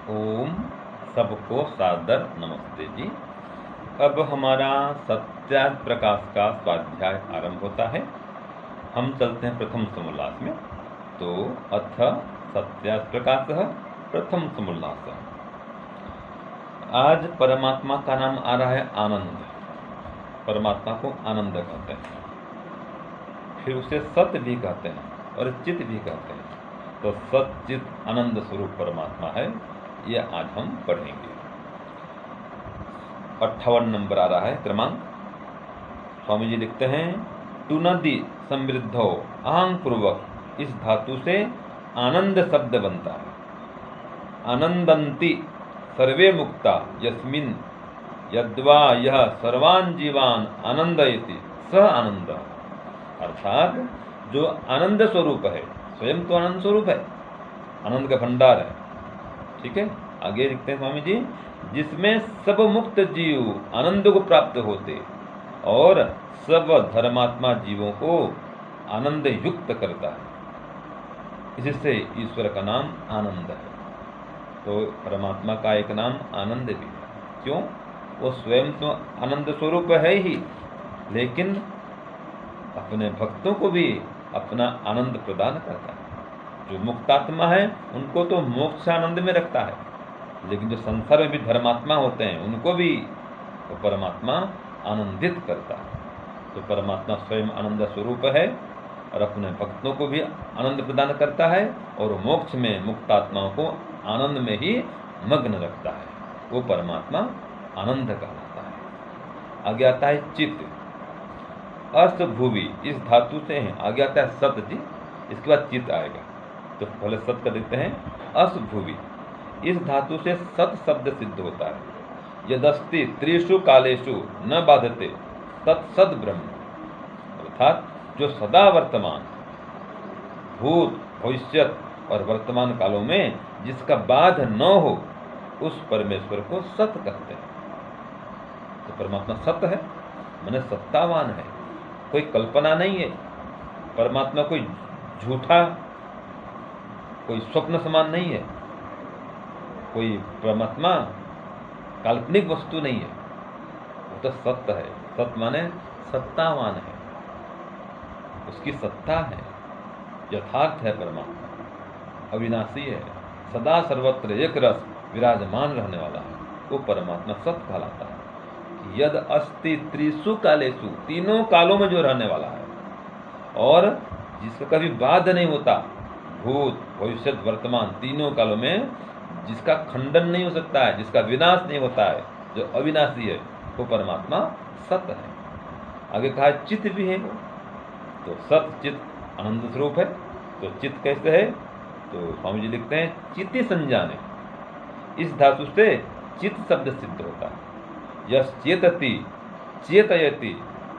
ओम सबको सादर नमस्ते जी। अब हमारा सत्यार्थ प्रकाश का स्वाध्याय आरंभ होता है। हम चलते हैं प्रथम समोल्लास में। तो अथ सत्यार्थ प्रकाश प्रथम समोल्लास। आज परमात्मा का नाम आ रहा है आनंद। परमात्मा को आनंद कहते हैं, फिर उसे सत्य भी कहते हैं और चित भी कहते हैं। तो सत्य चित आनंद स्वरूप परमात्मा है, ये आज हम पढ़ेंगे। 58 नंबर आ रहा है क्रमांक। स्वामी जी लिखते हैं, टू नदी समृद्धो आंग पूर्वक इस धातु से आनंद शब्द बनता है। आनंदंती सर्वे मुक्ता यस्मिन यद्वा यह सर्वान जीवान आनंदयति सह आनंद। अर्थात जो आनंद स्वरूप है, स्वयं तो आनंद स्वरूप है, आनंद का भंडार है। ठीक है, आगे लिखते हैं स्वामी जी, जिसमें सब मुक्त जीव आनंद को प्राप्त होते और सब धर्मात्मा जीवों को आनंद युक्त करता है। इससे ईश्वर का नाम आनंद है। तो परमात्मा का एक नाम आनंद भी है। क्यों? वो स्वयं तो आनंद स्वरूप है ही, लेकिन अपने भक्तों को भी अपना आनंद प्रदान करता है। जो मुक्तात्मा है उनको तो मोक्ष आनंद में रखता है, लेकिन जो संसार में भी धर्मात्मा होते हैं उनको भी वो परमात्मा आनंदित करता है। तो परमात्मा स्वयं आनंद स्वरूप है और अपने भक्तों को भी आनंद प्रदान करता है, और मोक्ष में मुक्तात्माओं को आनंद में ही मग्न रखता है। वो परमात्मा आनंद कहलाता है। आगे आता है चित्त। अस्त भूवि इस धातु से है। आगे आता है सत जी, इसके बाद चित्त आएगा। तो पहले सत कर देते हैं। अस भूवि इस धातु से सत शब्द सिद्ध होता है। यदस्ति त्रिषु कालेषु न बाधते तत्सद ब्रह्म। अर्थात जो सदा वर्तमान, भूत, भविष्य और वर्तमान कालों में जिसका बाध न हो, उस परमेश्वर को सत कहते हैं। तो परमात्मा सत है, माने सत्तावान है, कोई कल्पना नहीं है। परमात्मा कोई झूठा, कोई स्वप्न समान नहीं है। कोई परमात्मा काल्पनिक वस्तु नहीं है, वो तो सत्य है। सत्य माने सत्तावान है, उसकी सत्ता है, यथार्थ है। परमात्मा अविनाशी है, सदा सर्वत्र एक रस विराजमान रहने वाला है। वो परमात्मा सत्य कहलाता है। यद अस्ति त्रिषु कालेषु तीनों कालों में जो रहने वाला है और जिसका कभी बाध नहीं होता, भूत, भविष्य, वर्तमान तीनों कालों में जिसका खंडन नहीं हो सकता है, जिसका विनाश नहीं होता है, जो अविनाशी है, वो परमात्मा सत्य है। आगे कहा चित्त भी है। तो सत्य चित्त आनंद स्वरूप है। तो चित्त कैसे है? तो स्वामी जी लिखते हैं, चित्ति संजाने इस धातु से चित्त शब्द सिद्ध होता है। यस चेतति चेतयति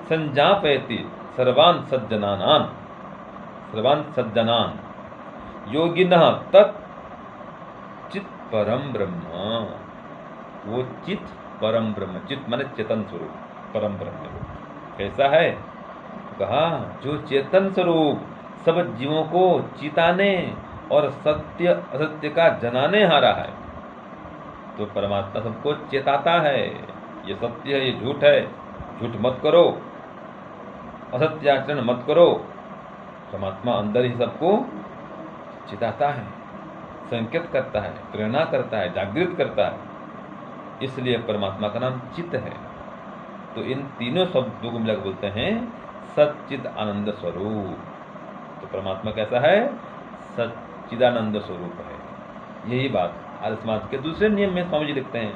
संजापयति सर्वान् सज्जनानान् सर्वान् सज्जनान् योगिनः तत् चित् परम ब्रह्म। वो चित् परम ब्रह्म, चित् माने चेतन स्वरूप, परम ब्रह्म कैसा है? कहा जो चेतन स्वरूप सब जीवों को चिताने और सत्य असत्य का जनाने हारा है। तो परमात्मा सबको चेताता है, ये सत्य है, ये झूठ है, झूठ मत करो, असत्य आचरण मत करो। परमात्मा अंदर ही सबको चिताता है, संकेत करता है, प्रेरणा करता है, जागृत करता है। इसलिए परमात्मा का नाम चित्त है। तो इन तीनों शब्दों को मिलाकर बोलते हैं सच्चिद आनंद स्वरूप। तो परमात्मा कैसा है? सच्चिदानंद स्वरूप है। यही बात आर्य समाज के दूसरे नियम में स्वामी जी लिखते हैं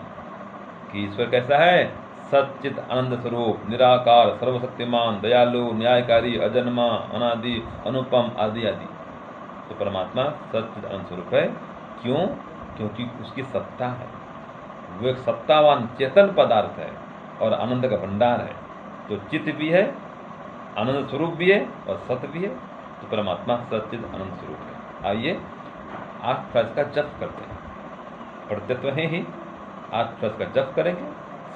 कि ईश्वर कैसा है? सच्चिद आनंद स्वरूप, निराकार, सर्वशक्तिमान, दयालु, न्यायकारी, अजन्मा, अनादि, अनुपम आदि आदि। तो परमात्मा सच्चिद आनंद स्वरूप है। क्यों? क्योंकि उसकी सत्ता है, वो एक सत्तावान चेतन पदार्थ है और आनंद का भंडार है। तो चित्त भी है, आनंद स्वरूप भी है और सत्य भी है। तो परमात्मा सच्चिद आनंद स्वरूप है। आइए 8 फ्रज का जप करते हैं। पढ़ते तो हैं ही, 8 फ्रज का जप करेंगे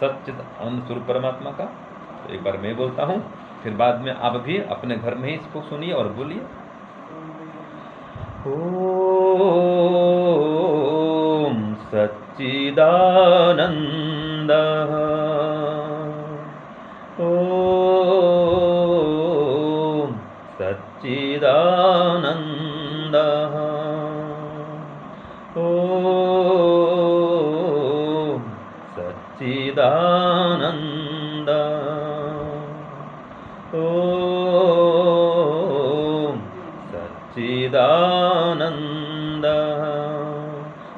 सच्चिद आनंद स्वरूप परमात्मा का। तो एक बार मैं बोलता हूँ, फिर बाद में आप भी अपने घर में ही इसको सुनिए और बोलिए। ओम सच्चिदानन्दः ॐ सच्चिदानन्दः ॐ सच्चिदानन्दः ॐ सच्चिदानन्दः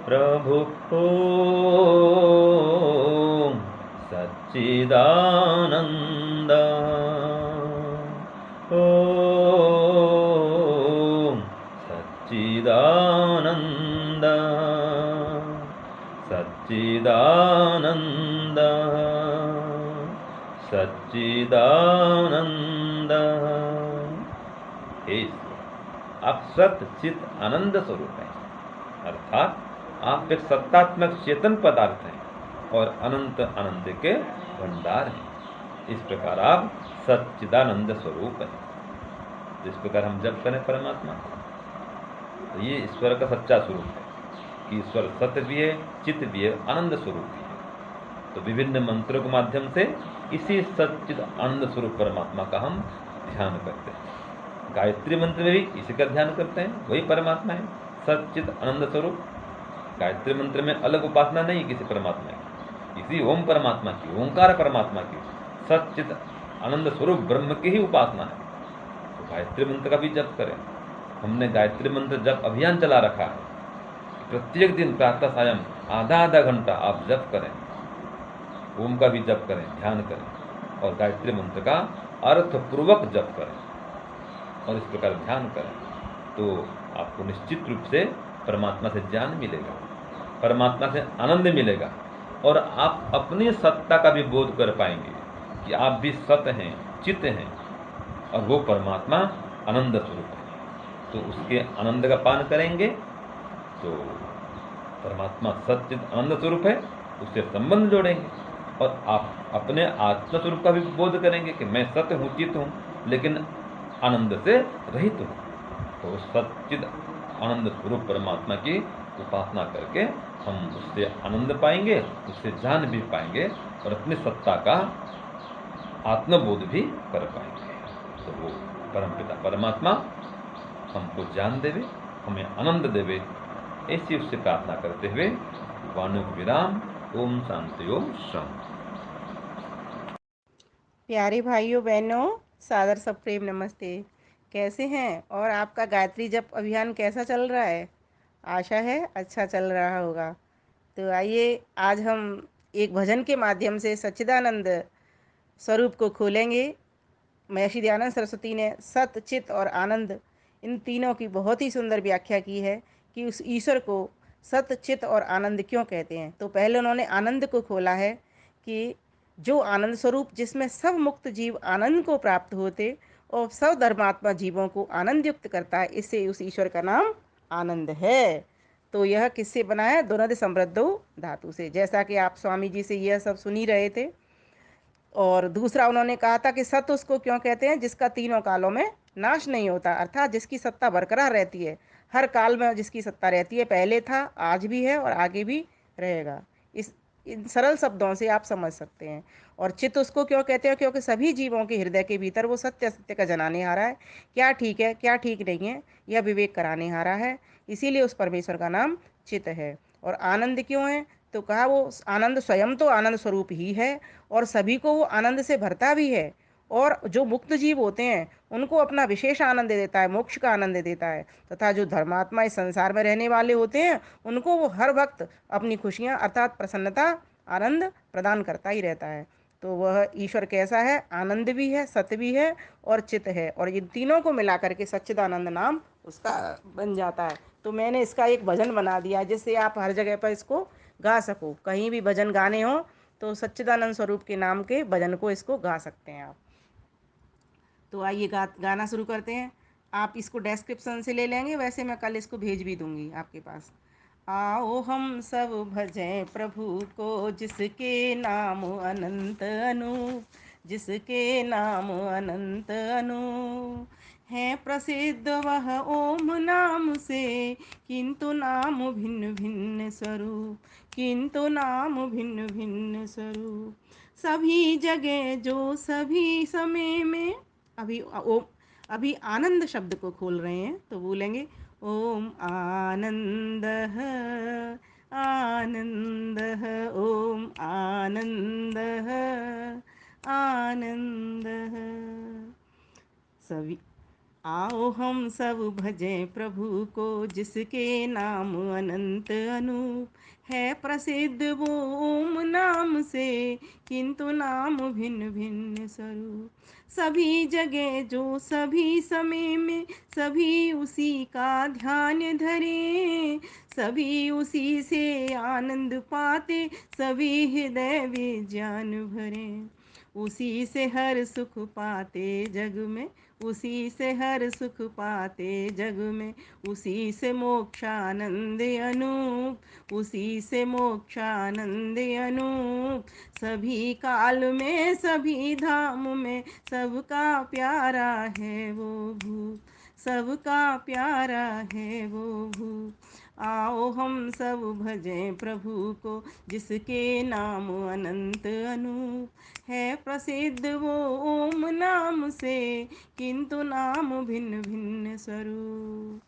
प्रभु ॐ सच्चिदानन्दः ॐ सच्चिदानन्दः सच्चिदानन्दः सच्चिदानन्दः। हे ईश्वर, आप सत्य चित आनंद स्वरूप हैं, अर्थात आप एक सत्तात्मक चेतन पदार्थ हैं और अनंत आनंद के भंडार हैं। इस प्रकार आप सच्चिदानंद स्वरूप हैं। इस प्रकार हम जप करें परमात्मा, तो ये ईश्वर का सच्चा स्वरूप है कि ईश्वर सत्य भी है, चित्त भी है, आनंद स्वरूप भी है। तो विभिन्न मंत्रों के माध्यम से इसी सच्चिद आनंद स्वरूप परमात्मा का हम ध्यान करते हैं। गायत्री मंत्र में भी इसी का ध्यान करते हैं, वही परमात्मा है, सच्चिद आनंद स्वरूप। गायत्री मंत्र में अलग उपासना नहीं किसी परमात्मा की, इसी ओम परमात्मा की, ओंकार परमात्मा की, सच्चिद आनंद स्वरूप ब्रह्म की ही उपासना है। तो गायत्री मंत्र का भी जप करें। हमने गायत्री मंत्र जप अभियान चला रखा है, प्रत्येक दिन प्रातः सायं आधा घंटा आप जप करें, ओम का भी जप करें, ध्यान करें और गायत्री मंत्र का अर्थपूर्वक जप करें और इस प्रकार ध्यान करें, तो आपको निश्चित रूप से परमात्मा से ज्ञान मिलेगा, परमात्मा से आनंद मिलेगा और आप अपनी सत्ता का भी बोध कर पाएंगे कि आप भी सत्य हैं, चित्त हैं और वो परमात्मा आनंद स्वरूप है। तो उसके आनंद का पान करेंगे तो परमात्मा सच्चिद आनंद स्वरूप है, उससे संबंध जोड़ेंगे और आप अपने आत्म स्वरूप का भी बोध करेंगे कि मैं सत्य हूँ, चित्त हूँ, लेकिन आनंद से रहित हूँ। तो सच्चिद आनंद स्वरूप परमात्मा की उपासना करके हम उससे आनंद पाएंगे, उससे जान भी पाएंगे और अपनी सत्ता का आत्मबोध भी कर पाएंगे। तो वो परमपिता परमात्मा हमको ज्ञान देवे, हमें आनंद देवे, ऐसी उससे प्रार्थना करते हुए वाणियों को विराम। ओम शांति ओम शांति। प्यारे भाइयों बहनों, सादर सब प्रेम नमस्ते। कैसे हैं और आपका गायत्री जप अभियान कैसा चल रहा है? आशा है अच्छा चल रहा होगा। तो आइए आज हम एक भजन के माध्यम से सच्चिदानंद स्वरूप को खोलेंगे। महर्षि दयानंद सरस्वती ने सत, चित और आनंद इन तीनों की बहुत ही सुंदर व्याख्या की है कि उस ईश्वर को सत, चित और आनंद क्यों कहते हैं। तो पहले उन्होंने आनंद को खोला है कि जो आनंद स्वरूप जिसमें सब मुक्त जीव आनंद को प्राप्त होते और सब धर्मात्मा जीवों को आनंद युक्त करता है, इससे उस ईश्वर का नाम आनंद है। तो यह किससे बना है? दुनद समृद्धो धातु से, जैसा कि आप स्वामी जी से यह सब सुन ही रहे थे। और दूसरा उन्होंने कहा था कि सत उसको क्यों कहते हैं? जिसका तीनों कालों में नाश नहीं होता, अर्थात जिसकी सत्ता बरकरार रहती है, हर काल में जिसकी सत्ता रहती है, पहले था, आज भी है और आगे भी रहेगा। इन सरल शब्दों से आप समझ सकते हैं। और चित्त उसको क्यों कहते हैं? क्योंकि सभी जीवों के हृदय के भीतर वो सत्य सत्य का जनाने हारा है, क्या ठीक है क्या ठीक नहीं है यह विवेक कराने हारा है, इसीलिए उस परमेश्वर का नाम चित्त है। और आनंद क्यों है? तो कहा वो आनंद स्वयं तो आनंद स्वरूप ही है और सभी को वो आनंद से भरता भी है। और जो मुक्त जीव होते हैं उनको अपना विशेष आनंद देता है, मोक्ष का आनंद देता है। तथा जो धर्मात्मा इस संसार में रहने वाले होते हैं उनको वो हर वक्त अपनी खुशियाँ अर्थात प्रसन्नता, आनंद प्रदान करता ही रहता है। तो वह ईश्वर कैसा है? आनंद भी है, सत्य भी है और चित्त है, और इन तीनों को मिला करके सच्चिदानंद नाम उसका बन जाता है। तो मैंने इसका एक भजन बना दिया है जिससे आप हर जगह पर इसको गा सको। कहीं भी भजन गाने हो तो सच्चिदानंद स्वरूप के नाम के भजन को इसको गा सकते हैं आप। तो आइए गाना शुरू करते हैं। आप इसको डिस्क्रिप्शन से ले लेंगे, वैसे मैं कल इसको भेज भी दूंगी आपके पास। आओ हम सब भजें प्रभु को, जिसके नाम अनंत अनूप, जिसके नाम अनंत अनूप है प्रसिद्ध वह ओम नाम से, किंतु नाम भिन्न भिन्न स्वरूप, किंतु नाम भिन्न भिन्न स्वरूप। सभी जगह जो सभी समय में, अभी ओम, अभी आनंद शब्द को खोल रहे हैं तो बोलेंगे ओम आनंद, आनंद, ओम आनंद, आनंद। सभी आओ हम सब भजें प्रभु को, जिसके नाम अनंत अनूप, है प्रसिद्ध वो ओम नाम से, किंतु नाम भिन्न भिन्न स्वरूप। सभी जगह जो सभी समय में, सभी उसी का ध्यान धरे, सभी उसी से आनंद पाते, सभी हृदय विज्ञान भरे। उसी से हर सुख पाते जग में, उसी से हर सुख पाते जग में, उसी से मोक्षानंद अनूप, उसी से मोक्षानंद अनूप। सभी काल में सभी धाम में, सबका प्यारा है वो भूप, सबका प्यारा है वो भूप। आओ हम सब भजें प्रभु को, जिसके नाम अनंत अनूप, है प्रसिद्ध वो ओम नाम से, किंतु नाम भिन्न भिन्न स्वरूप।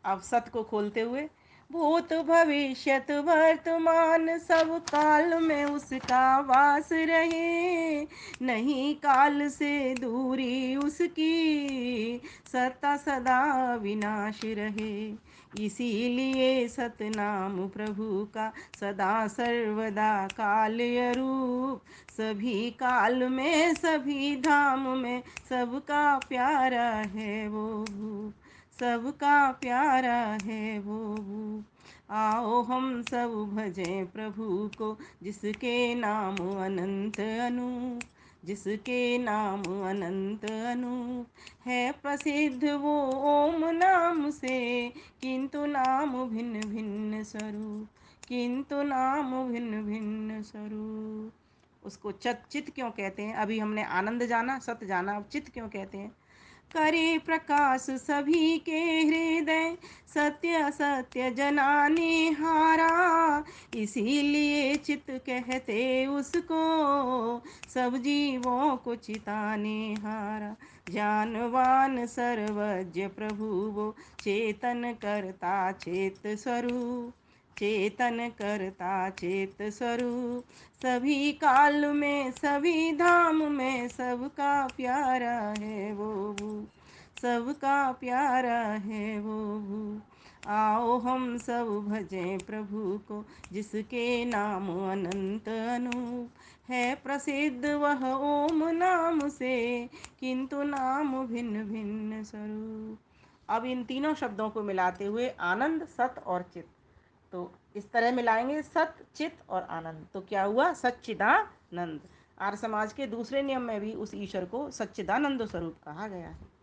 अब सत को खोलते हुए, भूत भविष्यत वर्तमान सब काल में उसका वास रहे, नहीं काल से दूरी उसकी, सत्ता सदा विनाश रहे। इसीलिए सतनाम प्रभु का सदा सर्वदा काल रूप, सभी काल में सभी धाम में, सबका प्यारा है वो भूप, सबका प्यारा है वो भूप। आओ हम सब भजें प्रभु को, जिसके नाम अनंत अनूप, जिसके नाम अनंत अनूप, है प्रसिद्ध वो ओम नाम से, किंतु नाम भिन्न भिन्न स्वरूप, किंतु नाम भिन्न भिन्न स्वरूप। उसको चित क्यों कहते हैं? अभी हमने आनंद जाना, सत जाना, अब चित क्यों कहते हैं? करे प्रकाश सभी के हृदय, सत्य असत्य जनाने हारा, इसीलिए चित कहते उसको, सब जीवों को चिताने हारा। ज्ञानवान सर्वज्ञ प्रभु वो, चेतन करता चेत स्वरूप, चेतन करता चेत स्वरूप। सभी काल में सभी धाम में, सबका प्यारा है वो भूप, सबका प्यारा है वो भूप। आओ हम सब भजें प्रभु को, जिसके नाम अनंत अनूप, है प्रसिद्ध वह ओम नाम से, किंतु नाम भिन्न भिन्न स्वरूप। अब इन तीनों शब्दों को मिलाते हुए आनंद, सत और चित, तो इस तरह मिलाएंगे सत, चित और आनंद, तो क्या हुआ? सच्चिदानंद। आर्य समाज के दूसरे नियम में भी उस ईश्वर को सच्चिदानंद स्वरूप कहा गया है।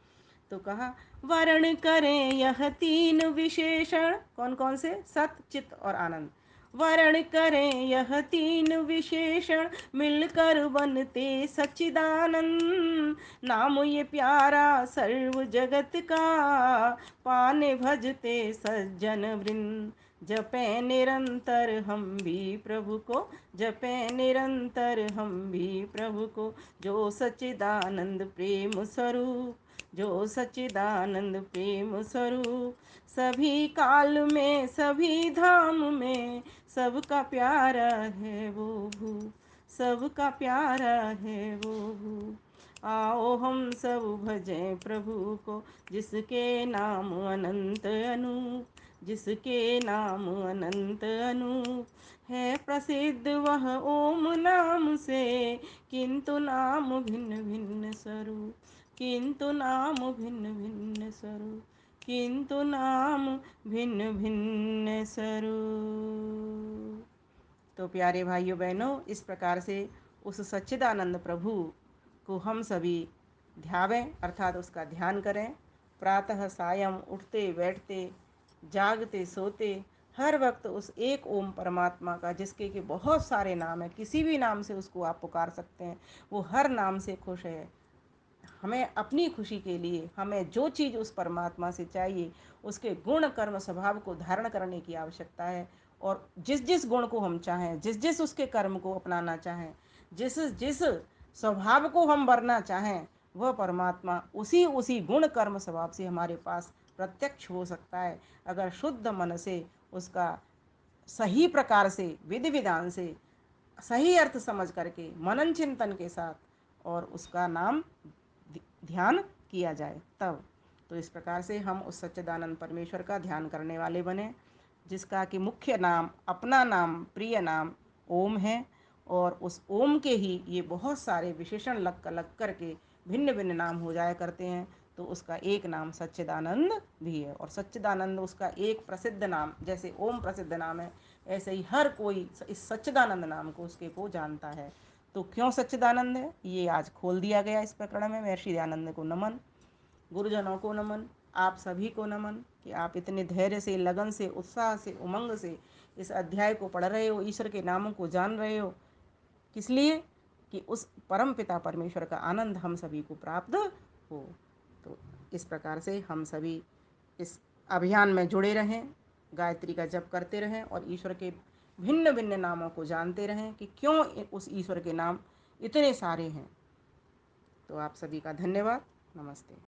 तो कहा, वर्ण करें यह तीन विशेषण, कौन कौन से? सत, चित और आनंद। वर्ण करें यह तीन विशेषण, मिलकर बनते सच्चिदानंद। नाम ये प्यारा सर्व जगत का, पाने भजते सज्जन वृंद। जपे निरंतर हम भी प्रभु को, जपे निरंतर हम भी प्रभु को, जो सच्चिदानंद प्रेम स्वरूप, जो सच्चिदानंद प्रेम स्वरूप। सभी काल में सभी धाम में, सबका प्यारा है वो भूप, सबका प्यारा है वो भूप। आओ हम सब भजें प्रभु को, जिसके नाम अनंत अनूप, जिसके नाम अनंत अनूप, है प्रसिद्ध वह ओम नाम से, किंतु नाम भिन्न भिन्न स्वरूप, किंतु नाम भिन्न भिन्न स्वरूप, किंतु नाम भिन्न भिन्न स्वरूप। तो प्यारे भाइयों बहनों, इस प्रकार से उस सच्चिदानंद प्रभु को हम सभी ध्यावें, अर्थात उसका ध्यान करें। प्रातः सायं उठते बैठते, जागते सोते, हर वक्त उस एक ओम परमात्मा का, जिसके के बहुत सारे नाम हैं, किसी भी नाम से उसको आप पुकार सकते हैं, वो हर नाम से खुश है। हमें अपनी खुशी के लिए हमें जो चीज़ उस परमात्मा से चाहिए उसके गुण कर्म स्वभाव को धारण करने की आवश्यकता है। और जिस जिस गुण को हम चाहें, जिस जिस उसके कर्म को अपनाना चाहें, जिस जिस स्वभाव को हम वरना चाहें, वह परमात्मा उसी उसी गुण कर्म स्वभाव से हमारे पास प्रत्यक्ष हो सकता है, अगर शुद्ध मन से उसका सही प्रकार से विधि विधान से सही अर्थ समझ करके मनन चिंतन के साथ और उसका नाम ध्यान किया जाए तब। तो इस प्रकार से हम उस सच्चिदानंद परमेश्वर का ध्यान करने वाले बने, जिसका कि मुख्य नाम, अपना नाम, प्रिय नाम ओम है। और उस ओम के ही ये बहुत सारे विशेषण लग करके भिन्न भिन्न नाम हो जाया करते हैं। तो उसका एक नाम सच्चिदानंद भी है, और सच्चिदानंद उसका एक प्रसिद्ध नाम, जैसे ओम प्रसिद्ध नाम है, ऐसे ही हर कोई इस सच्चिदानंद नाम को उसके को जानता है। तो क्यों सच्चिदानंद है, ये आज खोल दिया गया इस प्रकरण में। महर्षि दयानंद को नमन, गुरुजनों को नमन, आप सभी को नमन कि आप इतने धैर्य से, लगन से, उत्साह से, उमंग से इस अध्याय को पढ़ रहे हो, ईश्वर के नामों को जान रहे हो। किस लिए? कि उस परम पिता परमेश्वर का आनंद हम सभी को प्राप्त हो। तो इस प्रकार से हम सभी इस अभियान में जुड़े रहें, गायत्री का जप करते रहें और ईश्वर के भिन्न भिन्न नामों को जानते रहें कि क्यों उस ईश्वर के नाम इतने सारे हैं। तो आप सभी का धन्यवाद। नमस्ते।